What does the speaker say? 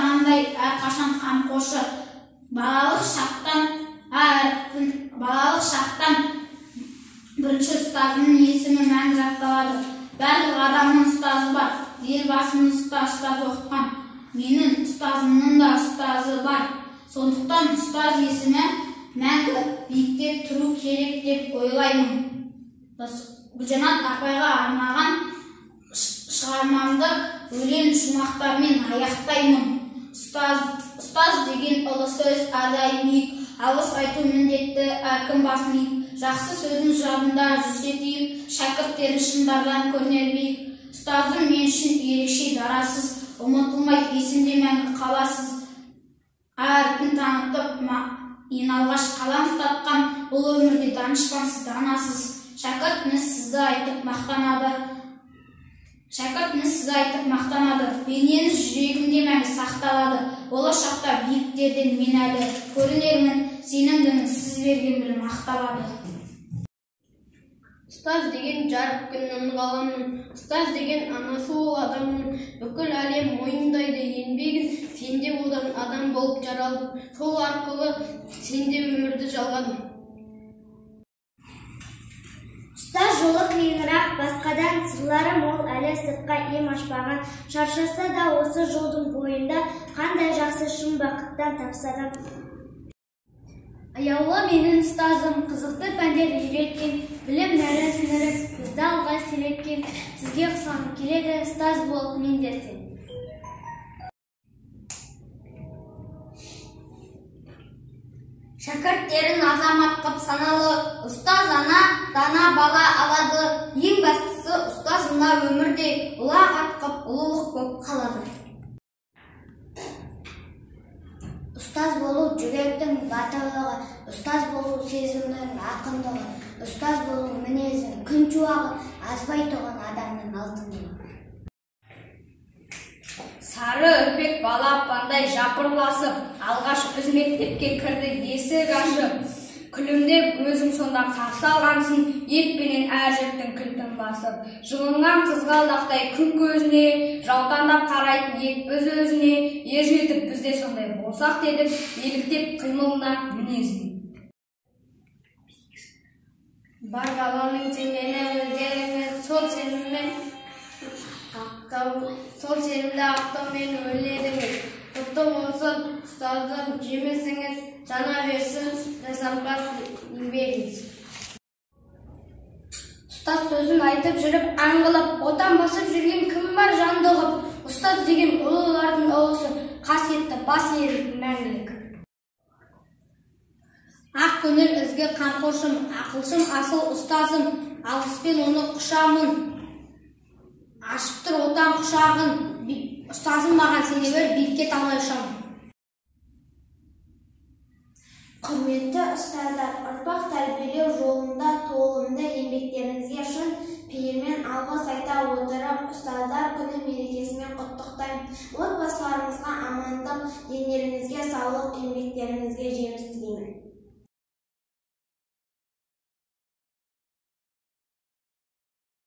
анандай әрқашан қамқоршы. Балалық шақтан бірінші ұстазының есімі мәңгі жатталады. Барлық адамның ұстазы бар. Елбасының ұстаз оқытқан. Менің ұстазымның да ұстазы бар. Сондықтан ұстаз есімі мәңгі биікте тұру керек деп ойлаймын. Гүлжанат апайға арнаған шығармамды өлең шумақтармен аяқтаймын. Ұстаз деген ұлы сөз әрдайым биік, алғыс айту міндетті әркім басын иіп, жақсы сөздің жадында жүрсе түйіп, шәкірттері шыңдардан көрінер биік. Ұстазым мен үшін ерекше дарасыз, ұмытылмай есімде мәңгі қаласыз. Әркім танытып, ең алғаш қалам ұстатқан, бұл өмірде данышпансыз, данасыз. Шәкіртіңіз сізді айтып мақтанады. Бейнеңіз жүрегімде мәңгі сақталады. Болашақта биіктерден мен әлі көрінермін, сенімдімін, сіз берген білім ақталады. Ұстаз деген жарық күннің ғаламның, ұстаз деген анасы ол адамның, бүкіл әлем мойындайды еңбегін, сенде одан адам болып жаралдым, сол арқылы сенде өмірді жалғадым. Ұстаз жолы қиынырақ, басқадан сырлары мол, әлі сыртқа ем ашпаған, шаршаса да осы жолдың бойында қандай жақсы шын бақыттан тапсырам. Аяулы менің ұстазым, қызықты пәндер үйреткен, білім нәрі сіңіріп, бізді алға сүйреткен, сізге ұқсағым келеді, ұстаз болып мендерден. Шәкірттерін азамат қып саналы, ұстаз ана, дана бала алады. Ең бастысы ұстаз мына өмірде ұлағат қып ұлылық болып қалады. Ұстаз болу жүректің батылығы, ұстаз болу сезімнің ақындығы, ұстаз болу мінезің күн жуағы, азбай туған адамның алтындығы. Сары үрпек бала апандай жапырласып, алғаш біз мектепке кірді есік ашып. Күлімдеп өзің сонда қарсы алғансың, еппенен әр жеттің кілтін басып. Жылынған қызғалдақтай күн көзіне, жаутаңдап қарайтын екпіз өзіне, ержетіп бізде сондай болсақ дедіп, еліктеп қимылына мінезіне. Бар баланың сенені өздеріңіз сол сенімді ақтаумен өледіңіз. Құтты болсын ұстаздың жемісіңіз, жана берсін жасампаз еңбегіңіз. Ұстаз сөзін айтып жүріп, аңғылып, отан басып жүрген кім бар жанды ғып? Ұстаз деген ұлылардың ұлысы, қасиетті бас иелік мәңгілік. Ақ көңіл ізгі қамқоршым, ақылшым асыл ұстазым, алғыспен оны құшамын. Ашып тұр отан құшағын, ұстазым маған сене бер, биікке талмай ұшамын. Құрметті ұстаздар, ұрпақ тәрбиелеу жолында толымды еңбектеріңізге шын пейілмен алғыс айта отырып, ұстаздар күні мерекесімен құттықтаймын. Отбасыларыңызға амандық, денлеріңізге саулық, еңбектеріңізге жеміс тілеймін.